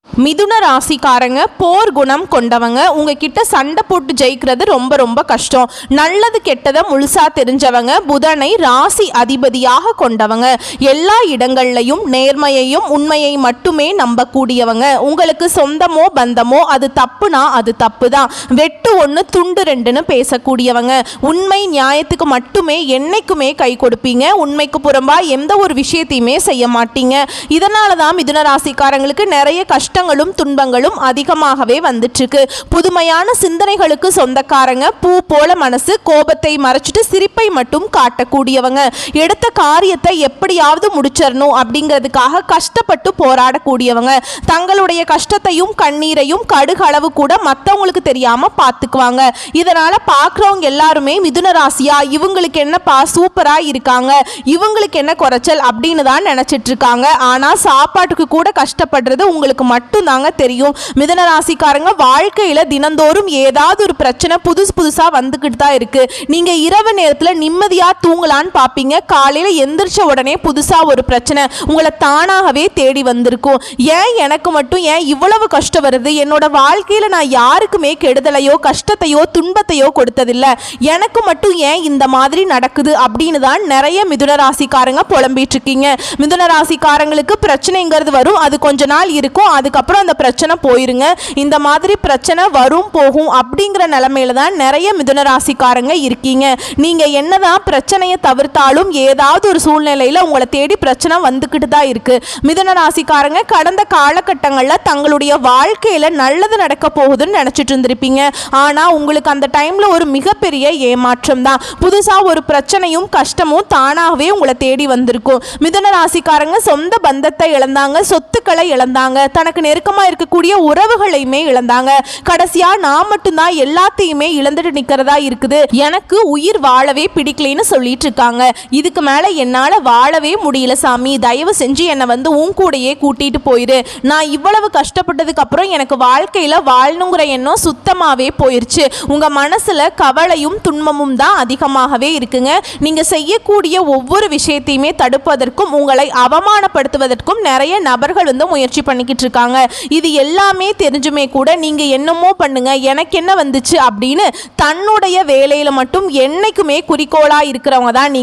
மிதுன ராசிக்காரங்க போர் குணம் கொண்டவங்க. உங்ககிட்ட சண்டை போட்டு ஜெயிக்கிறது ரொம்ப ரொம்ப கஷ்டம். நல்லது கெட்டதை முழுசா தெரிஞ்சவங்க. புதனை ராசி அதிபதியாக கொண்டவங்க. எல்லா இடங்கள்லையும் நேர்மையையும் உண்மையை மட்டுமே நம்பக்கூடியவங்க. உங்களுக்கு சொந்தமோ பந்தமோ அது தப்புனா அது தப்பு தான். வெட்டு ஒன்று துண்டு ரெண்டுன்னு பேசக்கூடியவங்க. உண்மை நியாயத்துக்கு மட்டுமே என்னைக்குமே கை கொடுப்பீங்க. உண்மைக்கு புறம்பா எந்த ஒரு விஷயத்தையுமே செய்ய மாட்டீங்க. இதனால தான் மிதுன ராசிக்காரங்களுக்கு நிறைய கஷ்டங்களும் துன்பங்களும் அதிகமாகவே வந்துட்டு இருக்கு. புதுமையான சிந்தனைகளுக்கு சொந்தக்காரங்க. பூ போல மனசு. கோபத்தை மறைச்சிட்டு சிரிப்பை மட்டும் காட்டக்கூடியவங்க. எடுத்த காரியத்தை எப்படியாவது முடிச்சிடணும் அப்படிங்கிறதுக்காக கஷ்டப்பட்டு போராடக்கூடியவங்க. தங்களுடைய கஷ்டத்தையும் கண்ணீரையும் கடுகளவு கூட மற்றவங்களுக்கு தெரியாம பார்த்துக்குவாங்க. இதனால பார்க்குறவங்க எல்லாருமே மிதுன ராசியா இவங்களுக்கு என்னப்பா சூப்பரா இருக்காங்க, இவங்களுக்கு என்ன குறைச்சல் அப்படின்னு தான் நினைச்சிட்டு இருக்காங்க. ஆனா சாப்பாட்டுக்கு கூட கஷ்டப்படுறது உங்களுக்கு மட்டும்தாங்க தெரியும். மிதுன ராசிக்காரங்க வாழ்க்கையில தினந்தோறும் ஏதாவது ஒரு பிரச்சனை புதுசா வந்துகிட்டு தான் இருக்கு. நீங்க இரவு நேரத்துல நிம்மதியா தூங்கலான்னு பாப்பீங்க. காலையில எந்திரிச்ச உடனே புதுசா ஒரு பிரச்சனை உங்களை தானாகவே தேடி வந்திருக்கும். ஏன் எனக்கு மட்டும் ஏன் இவ்வளவு கஷ்டம் வருது? என்னோட வாழ்க்கையில நான் யாருக்குமே கெடுதலையோ கஷ்டத்தையோ துன்பத்தையோ கொடுத்ததில்லை, எனக்கு மட்டும் ஏன் இந்த மாதிரி நடக்குது அப்படின்னு தான் நிறைய மிதுன ராசிக்காரங்க புலம்பிட்டு இருக்கீங்க. மிதுன ராசிக்காரங்களுக்கு பிரச்சனைங்கிறது வரும், அது கொஞ்ச நாள் இருக்கும், அதுக்கப்புறம் அந்த பிரச்சனை போயிருங்க. இந்த மாதிரி பிரச்சனை வரும் போகும் அப்படிங்கிற நிலைமையில தான் நிறைய மிதுன ராசிக்காரங்க இருக்கீங்க. நீங்க என்னதான் பிரச்சனையை தவிர்த்தாலும் ஏதாவது ஒரு சூழ்நிலையில உங்களை தேடி பிரச்சனை வந்துக்கிட்டு தான் இருக்கு. மிதுன ராசிக்காரங்க கடந்த காலகட்டங்களில் தங்களுடைய வாழ்க்கையில நல்லது நடக்க போகுதுன்னு நினைச்சிட்டு இருந்திருப்பீங்க. ஆனா உங்களுக்கு அந்த டைம்ல ஒரு மிகப்பெரிய ஏமாற்றம் தான். புதுசா ஒரு பிரச்சனையும் கஷ்டமும் தானாகவே உங்களை தேடி வந்திருக்கும். மிதுன ராசிக்காரங்க சொந்த பந்தத்தை இழந்தாங்க, சொத்துக்களை இழந்தாங்க, தனக்கு நெருக்கமா இருக்கக்கூடிய உறவுகளையுமே இழந்தாங்க. கடைசியா நான் மட்டும்தான் எல்லாத்தையுமே இழந்துட்டு நிக்கிறதா இருக்குது, எனக்கு உயிர் வாழவே பிடிக்கலன்னு சொல்லிட்டு இருக்காங்க. இதுக்கு மேல என்னால வாழவே முடியல சாமி, தயவு செஞ்சு என்னை வந்து உன் கூடையே கூட்டிட்டு போயிரு. நான் இவ்வளவு கஷ்டப்பட்டதுக்கு அப்புறம் எனக்கு வாழ்க்கையில வாழணுங்கிற எண்ணம் சுத்தமாவே போயிருச்சு. உங்க மனசுல கவலையும் துன்பமும் தான் அதிகமாகவே இருக்குங்க. நீங்க செய்யக்கூடிய ஒவ்வொரு விஷயத்தையுமே தடுப்பதற்கும் உங்களை அவமானப்படுத்துவதற்கும் நிறைய நபர்கள் வந்து முயற்சி பண்ணிக்கிட்டு இருக்காங்க. இது எல்லாமே தெரிஞ்சுமே கூட நீங்க என்னமோ பண்ணுங்க, எனக்கு என்ன வந்துச்சு அப்படின்னு தன்னுடைய வேலையில மட்டும் என்னைக்குமே குறிக்கோளா இருக்கிறவங்க தான்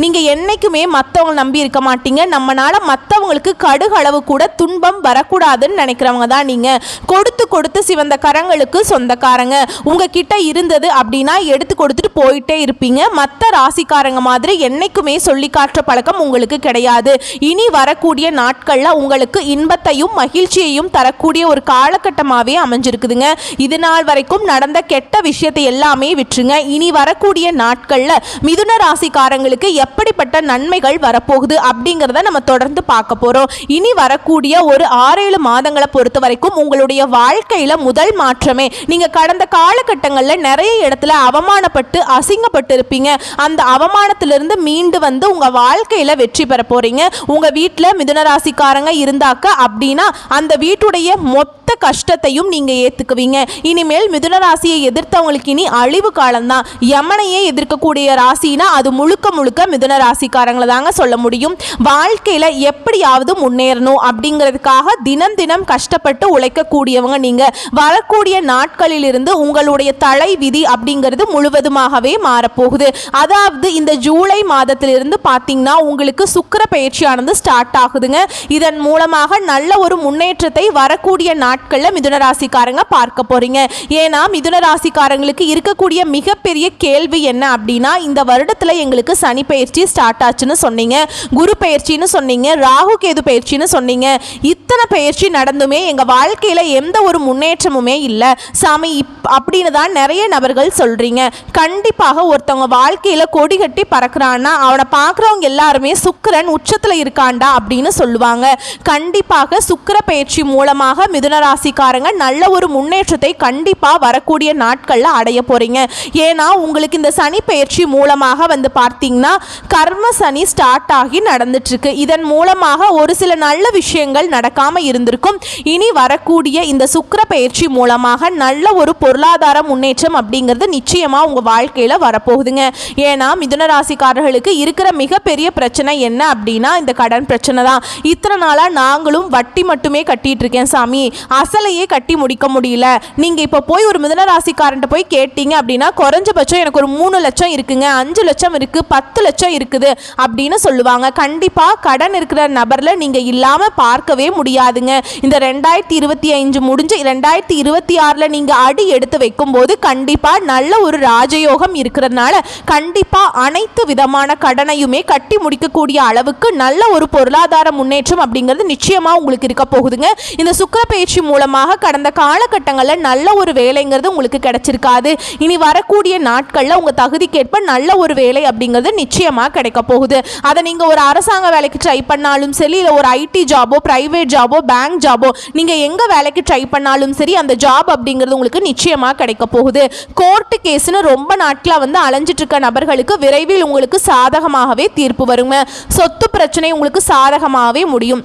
நீங்க என்னைக்குமே மற்றவங்க நம்பி இருக்க மாட்டீங்க. நம்மனால மற்றவங்களுக்கு கடுகளவு கூட துன்பம் வரக்கூடாதுன்னு நினைக்கிறவங்க தான் நீங்க. கொடுத்து கொடுத்து சிவந்த கரங்களுக்கு சொந்தக்காரங்க. உங்ககிட்ட இருந்தது அப்படின்னா எடுத்து கொடுத்துட்டு போயிட்டே இருப்பீங்க. மற்ற ராசிக்காரங்க மாதிரி என்னைக்குமே சொல்லி காட்டுற பழக்கம் உங்களுக்கு கிடையாது. இனி வரக்கூடிய நாட்கள்ல உங்களுக்கு இன்பத்தையும் மகிழ்ச்சியையும் தரக்கூடிய ஒரு காலகட்டமாகவே அமைஞ்சிருக்குதுங்க. இது நாள் வரைக்கும் நடந்த கெட்ட விஷயத்தை எல்லாமே விட்டுருங்க. இனி வரக்கூடிய நாட்கள்ல மிதுன ராசிக்காரங்களுக்கு எப்படிப்பட்ட நன்மைகள் வரப்போகுது அப்படிங்கிறத நம்ம தொடர்ந்து பார்க்க போறோம். இனி வரக்கூடிய ஒரு 6-7 மாதங்களை பொறுத்த வரைக்கும் உங்களுடைய வாழ்க்கையில முதல் மாற்றமே, நீங்க கடந்த காலகட்டங்களில் நிறைய இடத்துல அவமானப்பட்டு அசிங்கப்பட்டு இருப்பீங்க. அந்த அவமானத்திலிருந்து மீண்டு வந்து உங்க வாழ்க்கையில வெற்றி பெற போறீங்க. உங்க வீட்டில் மிதுன ராசிக்காரங்க இருந்தாக்க அப்படின்னா அந்த வீட்டுடைய மொத்த கஷ்டத்தையும் நீங்க ஏத்துக்குவீங்க. இனிமேல் மிதுன ராசியை எதிர்த்தவங்களுக்கு இனி அழிவு காலம்தான். யமனையே எதிர்க்கக்கூடிய ராசினா அது முழுக்க முழுக்க மிதுன ராசிக்காரங்களை தாங்க சொல்ல முடியும். வாழ்க்கையில எப்படியாவது முன்னேறணும் அப்படிங்கிறதுக்காக தினம் தினம் கஷ்டப்பட்டு உழைக்கக்கூடியவங்க நீங்க. வரக்கூடிய நாட்களில் இருந்து உங்களுடைய தலை விதி அப்படிங்கிறது முழுவதுமாகவே மாறப்போகுது. அதாவது இந்த ஜூலை மாதத்திலிருந்து பார்த்தீங்கன்னா உங்களுக்கு சுக்கிர பயிற்சியானது ஸ்டார்ட் ஆகுதுங்க. இதன் மூலமாக நல்ல ஒரு முன்னேற்றத்தை வரக்கூடிய நாட்களில் மிதுன ராசிக்காரங்க பார்க்க போறீங்க. ஏன்னா மிதுன ராசிக்காரங்களுக்கு இருக்கக்கூடிய மிகப்பெரிய கேள்வி என்ன அப்படின்னா, இந்த வருடத்துல எங்களுக்கு சனி பயிற்சி ஸ்டார்ட் ஆச்சுன்னு சொன்னீங்க, குரு பயிற்சின்னு சொன்னீங்க, ராகு கேது பயிற்சின்னு சொன்னீங்க. இத்தனை பயிற்சி நடந்துமே எங்க வாழ்க்கையில எந்த ஒரு முன்னேற்றமுமே இல்லை சாமி அப்படின்னு தான் நிறைய நபர்கள் சொல்றீங்க. கண்டிப்பாக ஒருத்தவங்க வாழ்க்கையில கொடி கட்டி பறக்கிறான்னா அவனை பார்க்குறவங்க எல்லாருமே சுக்கிரன் உச்சத்துல இருக்காண்டா அப்படின்னு சொல்லுவாங்க. கண்டிப்பாக சுக்கிர பயிற்சி மூலமாக மிதுன ராசிக்காரங்க நல்ல ஒரு முன்னேற்றத்தை கண்டிப்பா வரக்கூடிய நாட்கள்ல அடைய போறீங்க. ஏன்னா உங்களுக்கு இந்த சனி பயிற்சி மூலமாக வந்து பார்த்தீங்கன்னா கர்ம சனி ஸ்டார்ட் ஆகி நடந்துட்டு இருக்கு. இதன் மூலமாக ஒரு சில நல்ல விஷயங்கள் நடக்காம இருந்திருக்கும். இனி வரக்கூடிய இந்த சுக்கிர பயிற்சி மூலமாக நல்ல ஒரு பொருளாதார முன்னேற்றம் அப்படிங்கிறது நிச்சயமா உங்க வாழ்க்கையில வரப்போகுதுங்க. ஏன்னா மிதுன ராசிக்காரர்களுக்கு இருக்கிற மிகப்பெரிய பிரச்சனை என்ன அப்படின்னா இந்த கடன் பிரச்சனை தான். இத்தனை நாளா நாங்களும் வட்டி மட்டுமே கட்டி கட்டிட்டு இருக்கேன் சாமி, அசலையே கட்டி முடிக்க முடியல. நீங்க இப்ப போய் ஒரு மிதுன ராசிக்காரன்ட்ட போய் கேட்டீங்க அப்படின்னா குறைஞ்சபட்சம் எனக்கு ஒரு 3 லட்சம் இருக்குங்க, 5 லட்சம் இருக்கு, 10 லட்சம் இருக்குது அப்படின்னு சொல்லுவாங்க. கண்டிப்பா கடன் இருக்கிற நபர்ல நீங்க இல்லாம பார்க்கவே முடியாதுங்க. இந்த 2025 முடிஞ்சு 2026ல நீங்க அடி எடுத்து வைக்கும் போது கண்டிப்பா நல்ல ஒரு ராஜயோகம் இருக்கிறதுனால கண்டிப்பா அனைத்து விதமான கடனையுமே கட்டி முடிக்கக்கூடிய அளவுக்கு நல்ல ஒரு பொருளாதார முன்னேற்றம் அப்படிங்கிறது நிச்சயமா உங்களுக்கு இருக்க போகுதுங்க. இந்த சுக்கிர பயிற்சி மூலமாக கடந்த காலகட்டங்களில் நல்ல ஒரு வேலைங்கிறது உங்களுக்கு கிடைச்சிருக்காது. இனி வரக்கூடிய நாட்கள்ல உங்க தகுதிக்கேற்ப நல்ல ஒரு வேலை அப்படிங்கிறது நிச்சயமா கிடைக்க போகுது. அதை நீங்க ஒரு அரசாங்க வேலைக்கு ட்ரை பண்ணாலும் சரி, இல்லை ஒரு ஐடி ஜாபோ, பிரைவேட் ஜாபோ, பேங்க் ஜாபோ, நீங்க எங்க வேலைக்கு ட்ரை பண்ணாலும் சரி அந்த ஜாப் அப்படிங்கிறது உங்களுக்கு நிச்சயமா கிடைக்க போகுது. கோர்ட்டு கேஸ்னு ரொம்ப நாட்களா வந்து அலைஞ்சிட்டு இருக்க நபர்களுக்கு விரைவில் உங்களுக்கு சாதகமாகவே தீர்ப்பு வருங்க. சொத்து பிரச்சனை உங்களுக்கு சாதகமாகவே முடியும்.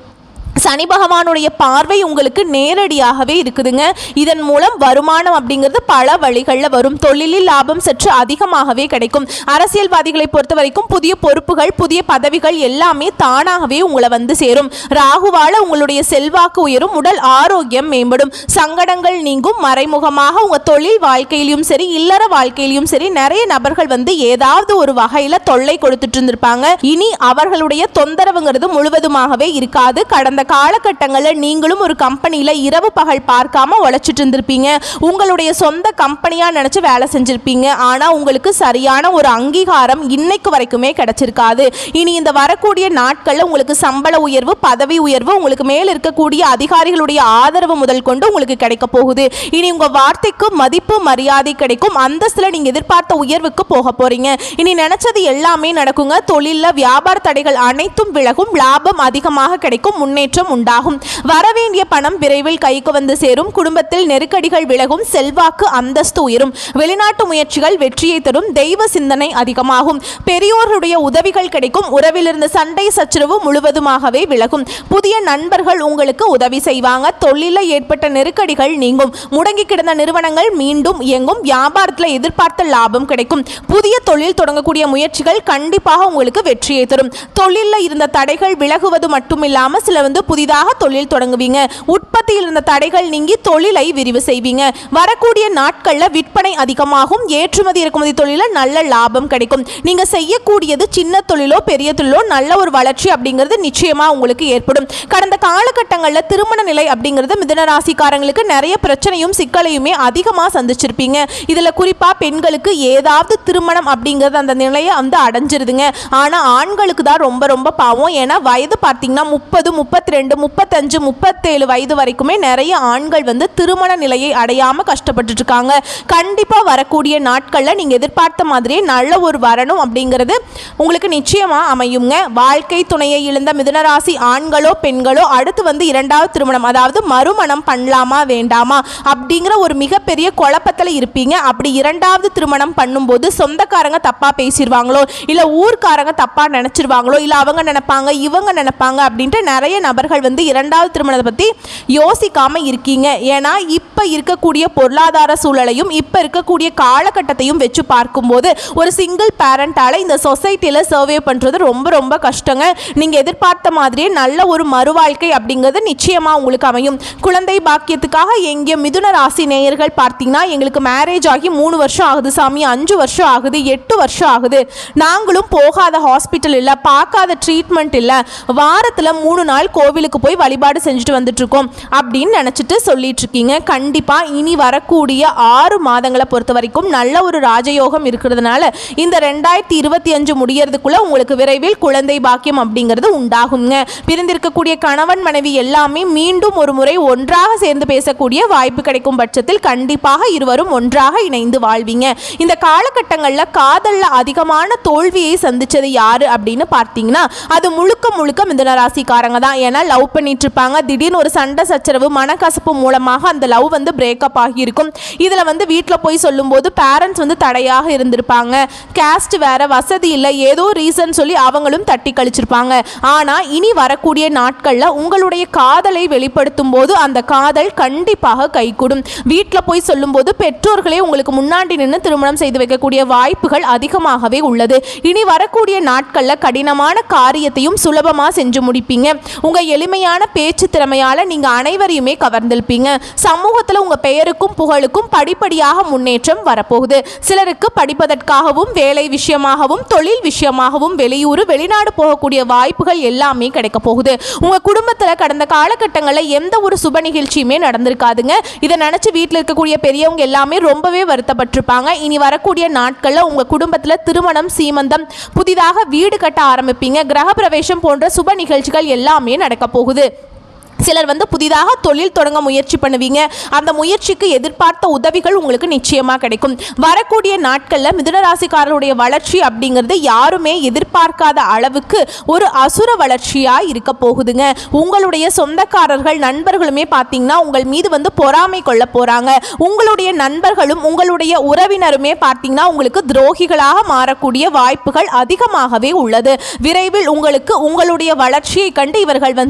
சனி பகவானுடைய பார்வை உங்களுக்கு நேரடியாகவே இருக்குதுங்க. இதன் மூலம் வருமானம் அப்படிங்கிறது பல வழிகளில் வரும். தொழிலில் லாபம் சற்று அதிகமாகவே கிடைக்கும். அரசியல்வாதிகளை பொறுத்த வரைக்கும் புதிய பொறுப்புகள், புதிய பதவிகள் எல்லாமே தானாகவே உங்களை வந்து சேரும். ராகுவால உங்களுடைய செல்வாக்கு உயரும், உடல் ஆரோக்கியம் மேம்படும், சங்கடங்கள் நீங்கும். மறைமுகமாக உங்க தொழில் வாழ்க்கையிலும் சரி, இல்லற வாழ்க்கையிலும் சரி நிறைய நபர்கள் வந்து ஏதாவது ஒரு வகையில தொல்லை கொடுத்துட்டு இருந்திருப்பாங்க. இனி அவர்களுடைய தொந்தரவுங்கிறது முழுவதுமாகவே இருக்காது. கடந்த காலகட்டங்களில் நீங்களும் ஒரு கம்பெனியில் இரவு பகல் பார்க்காம உழைச்சிட்டு இருந்திருப்பீங்க. உங்களுடைய சொந்த கம்பெனியாக நினச்சி வேலை செஞ்சுருப்பீங்க. ஆனால் உங்களுக்கு சரியான ஒரு அங்கீகாரம் இன்னைக்கு வரைக்குமே கிடைச்சிருக்காது. இனி இந்த வரக்கூடிய நாட்களில் உங்களுக்கு சம்பள உயர்வு, பதவி உயர்வு, உங்களுக்கு மேல் இருக்கக்கூடிய அதிகாரிகளுடைய ஆதரவு முதல் கொண்டு உங்களுக்கு கிடைக்க போகுது. இனி உங்கள் வார்த்தைக்கு மதிப்பு மரியாதை கிடைக்கும். அந்தஸ்தில் நீங்கள் எதிர்பார்த்த உயர்வுக்கு போக போறீங்க. இனி நினைச்சது எல்லாமே நடக்குங்க. தொழிலில் வியாபார தடைகள் அனைத்தும் விலகும். லாபம் அதிகமாக கிடைக்கும். முன்னேற்றம் உண்டாகும். வரவேண்டிய பணம் விரைவில் கைக்கு வந்து சேரும். குடும்பத்தில் நெருக்கடிகள் விலகும். செல்வாக்கு அந்தஸ்து உயரும். வெளிநாட்டு முயற்சிகள் வெற்றியை தரும். தெய்வ சிந்தனை அதிகமாகும். பெரியோர்களுடைய உதவிகள் கிடைக்கும். உறவிலிருந்து சண்டை சச்சரவு முழுவதுமாகவே விலகும். புதிய நண்பர்கள் உங்களுக்கு உதவி செய்வாங்க. தொழிலில் ஏற்பட்ட நெருக்கடிகள் நீங்கும். முடங்கி கிடந்த நிறுவனங்கள் மீண்டும் இயங்கும். வியாபாரத்தில் எதிர்பார்த்த லாபம் கிடைக்கும். புதிய தொழில் தொடங்கக்கூடிய முயற்சிகள் கண்டிப்பாக உங்களுக்கு வெற்றியை தரும். தொழிலில் இருந்த தடைகள் விலகுவது மட்டுமில்லாம சில வந்து புதிதாக தொழில் தொடங்குவீங்க. உற்பத்தியில் இருந்த தடைகள் நீங்கி தொழிலை விரிவு செய்வீங்க. வரக்கூடிய நாட்களில் விற்பனை அதிகமாகும். ஏற்றுமதி இறக்குமதி தொழிலில் நல்ல லாபம் கிடைக்கும். நீங்க செய்யக்கூடியது சின்ன தொழிலோ பெரிய தொழிலோ நல்ல ஒரு வளர்ச்சி அப்படிங்கிறது நிச்சயமா உங்களுக்கு ஏற்படும். கடந்த காலகட்டங்களில் திருமண நிலை அப்படிங்கிறது மிதுன ராசிக்காரங்களுக்கு நிறைய பிரச்சனையும் சிக்கலையுமே அதிகமாக சந்திச்சிருப்பீங்க. இதுல குறிப்பா பெண்களுக்கு ஏதாவது திருமணம் அப்படிங்கிறது அந்த நிலையை வந்து அடைஞ்சிருதுங்க. ஆனா ஆண்களுக்கு தான் ரொம்ப ரொம்ப பாவம். ஏன்னா வயது பார்த்தீங்கன்னா 30, 32, 35, 37 வயது வரைக்குமே நிறைய ஆண்கள் வந்து திருமண நிலையை அடையாம கஷ்டப்பட்டு இருக்காங்க. கண்டிப்பா வரக்கூடிய நாட்கள்ல நீங்க எதிர்பார்த்த மாதிரியே நல்ல ஒரு வரணும் அப்படிங்கிறது உங்களுக்கு நிச்சயமா அமையுங்க. வாழ்க்கை துணையை இழந்த மிதுனராசி ஆண்களோ பெண்களோ அடுத்து வந்து இரண்டாவது திருமணம், அதாவது மறுமணம் பண்ணலாமா வேண்டாமா அப்படிங்கிற ஒரு மிகப்பெரிய குழப்பத்தில் இருப்பீங்க. அப்படி இரண்டாவது திருமணம் பண்ணும்போது சொந்தக்காரங்க தப்பா பேசிடுவாங்களோ, இல்ல ஊர்க்காரங்க தப்பா நினைச்சிருவாங்களோ, இல்ல அவங்க நினைப்பாங்க இவங்க நினைப்பாங்க அப்படின்ட்டு நிறைய நபர்கள் வந்து இரண்டாவது திருமணத்தை பற்றி யோசிக்காம இருக்கீங்க. ஏன்னா இப்போ இருக்கக்கூடிய பொருளாதார சூழலையும் இப்போ இருக்கக்கூடிய காலகட்டத்தையும் வச்சு பார்க்கும்போது ஒரு சிங்கிள் பேரண்டால இந்த சொசைட்டியில் சர்வே பண்ணுறது ரொம்ப ரொம்ப கஷ்டங்க. நீங்கள் எதிர்பார்த்த மாதிரியே நல்ல ஒரு மறுவாழ்க்கை அப்படிங்கிறது நிச்சயமாக உங்களுக்கு அமையும். குழந்தை பாக்கியத்துக்காக எங்கே மிதுன ராசி நேயர்கள் பார்த்தீங்கன்னா எங்களுக்கு மேரேஜ் ஆகி 3 வருஷம் ஆகுது சாமி, 5 வருஷம் ஆகுது, 8 வருஷம் ஆகுது, நாங்களும் போகாத ஹாஸ்பிட்டல் இல்லை, பார்க்காத ட்ரீட்மெண்ட் இல்லை, வாரத்தில் 3 நாள் கோவிலுக்கு போய் வழிபாடு செஞ்சுட்டு வந்துட்டு இருக்கோம் அப்படின்னு நினைச்சிட்டு சொல்லிட்டு இருக்கீங்க. கண்டிப்பா இனி வரக்கூடிய 6 மாதங்களை பொறுத்த வரைக்கும் நல்ல ஒரு ராஜயோகம் இருக்கிறதுனால இந்த 2025 முடியறதுக்குள்ள உங்களுக்கு விரைவில் குழந்தை பாக்கியம் அப்படிங்கிறது உண்டாகுங்க. பிரிந்திருக்கக்கூடிய கணவன் மனைவி எல்லாமே மீண்டும் ஒரு முறை ஒன்றாக சேர்ந்து பேசக்கூடிய வாய்ப்பு கிடைக்கும் பட்சத்தில் கண்டிப்பாக இருவரும் ஒன்றாக இணைந்து வாழ்வீங்க. இந்த காலகட்டங்களில் காதல்ல அதிகமான தோல்வியை சந்திச்சது யாரு அப்படின்னு பார்த்தீங்கன்னா அது முழுக்க முழுக்க மிதுன ராசிக்காரங்க தான். ஏன்னா லவ் பண்ணிட்டு இருப்பாங்க, திடீர்னு ஒரு சண்டை சச்சரவு மனக்கசப்பு மூலமாக அந்த லவ் வந்து பிரேக்கப் ஆகியிருக்கும். இதில் வந்து வீட்டில் போய் சொல்லும்போது பேரண்ட்ஸ் வந்து தடையாக இருந்திருப்பாங்க. கேஸ்ட் வேற, வசதி இல்லை, ஏதோ ரீசன் சொல்லி அவங்களும் தட்டி கழிச்சிருப்பாங்க. ஆனால் இனி வரக்கூடிய நாட்களில் உங்களுடைய காதலை வெளிப்படுத்தும் போது அந்த காதல் கண்டிப்பாக கைகூடும். வீட்டில் போய் சொல்லும்போது பெற்றோர்களே உங்களுக்கு முன்னாடி நின்று திருமணம் செய்து வைக்கக்கூடிய வாய்ப்புகள் அதிகமாகவே உள்ளது. இனி வரக்கூடிய நாட்களில் கடினமான காரியத்தையும் சுலபமாக செஞ்சு முடிப்பீங்க. உங்க எளிமையான பேச்சு திறமையால நீங்க அனைவரையுமே கவர்ந்திருப்பீங்க. சமூகத்துல உங்க பெயருக்கும் புகழுக்கும் படிப்படியாக முன்னேற்றம் வரப்போகுது. சிலருக்கு படிப்பதற்காகவும் வேலை விஷயமாகவும் தொழில் விஷயமாகவும் வெளியூர் வெளிநாடு போகக்கூடிய வாய்ப்புகள் எல்லாமே கிடைக்க போகுது. உங்க குடும்பத்துல கடந்த காலகட்டங்களில் எந்த ஒரு சுப நிகழ்ச்சியுமே நடந்திருக்காதுங்க. இதை நினைச்சு வீட்டில் இருக்கக்கூடிய பெரியவங்க எல்லாமே ரொம்பவே வருத்தப்பட்டிருப்பாங்க. இனி வரக்கூடிய நாட்கள்ல உங்க குடும்பத்துல திருமணம், சீமந்தம், புதிதாக வீடு கட்ட ஆரம்பிப்பீங்க. கிரக பிரவேசம் போன்ற சுப நிகழ்ச்சிகள் எல்லாமே நடக்க போகுது. சிலர் புதிதாக தொழில் தொடங்க முயற்சி பண்ணுவீங்க. அந்த முயற்சிக்கு எதிர்பார்த்த உதவிகள் உங்களுக்கு நிச்சயமாக கிடைக்கும். வரக்கூடிய நாட்களில் மிதுனராசிக்காரருடைய வளர்ச்சி அப்படிங்கிறது யாருமே எதிர்பார்க்காத அளவுக்கு ஒரு அசுர வளர்ச்சியாக இருக்க போகுதுங்க. உங்களுடைய சொந்தக்காரர்கள், நண்பர்களுமே பார்த்தீங்கன்னா உங்கள் மீது பொறாமை கொள்ள போகிறாங்க. உங்களுடைய நண்பர்களும் உங்களுடைய உறவினருமே பார்த்தீங்கன்னா உங்களுக்கு துரோகிகளாக மாறக்கூடிய வாய்ப்புகள் அதிகமாகவே உள்ளது. விரைவில் உங்களுக்கு உங்களுடைய வளர்ச்சியை கண்டு இவர்கள்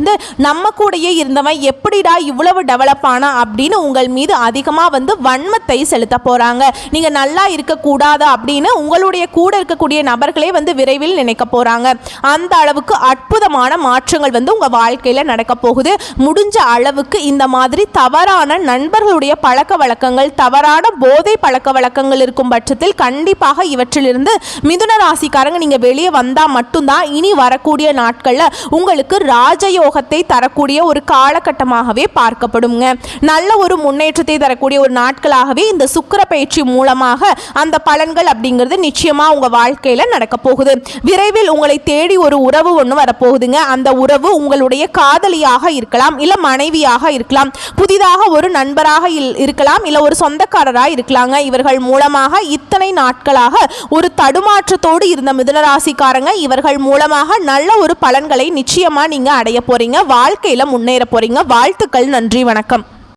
நம்ம கூடயே இருந்தவன் எப்படிடா இவ்வளவு டெவலப் ஆனா அப்படின்னு உங்கள் மீது அதிகமாக வன்மத்தை செலுத்த போறாங்க. நீங்க நல்லா இருக்கக்கூடாது அப்படின்னு உங்களுடைய கூட இருக்கக்கூடிய நபர்களே விரைவில் நினைக்க போறாங்க. அந்த அளவுக்கு அற்புதமான மாற்றங்கள் உங்க வாழ்க்கையில நடக்க போகுது. முடிஞ்ச அளவுக்கு இந்த மாதிரி தவறான நண்பர்களுடைய பழக்க வழக்கங்கள், தவறான போதை பழக்க வழக்கங்கள் இருக்கும் பட்சத்தில் கண்டிப்பாக இவற்றிலிருந்து மிதுன ராசிக்காரங்க நீங்க வெளியே வந்தா மட்டும்தான் இனி வரக்கூடிய நாட்கள்ல உங்களுக்கு ராஜயோகத்தை தரக்கூடிய ஒரு காலகட்டமாகவே பார்க்கப்படுங்க. நல்ல ஒரு முன்னேற்றத்தை தரக்கூடிய ஒரு நாட்களாகவே இந்த சுக்கிர பயிற்சி மூலமாக அந்த பலன்கள் அப்படிங்கிறது நிச்சயமா உங்க வாழ்க்கையில நடக்க போகுது. விரைவில் உங்களை தேடி ஒரு உறவு ஒன்று வரப்போகுதுங்க. அந்த உறவு உங்களுடைய காதலியாக இருக்கலாம், இல்ல மனைவியாக இருக்கலாம், புதிதாக ஒரு நண்பராக இருக்கலாம், இல்ல ஒரு சொந்தக்காரராக இருக்கலாங்க. இவர்கள் மூலமாக இத்தனை நாட்களாக ஒரு தடுமாற்றத்தோடு இருந்த மிதுனராசிக்காரங்க இவர்கள் மூலமாக நல்ல ஒரு பலன்களை நிச்சயமா நீங்க அடைய போறீங்க. வாழ்க்கையில முன்னேற போறீங்க. வாழ்த்துக்கள். நன்றி, வணக்கம்.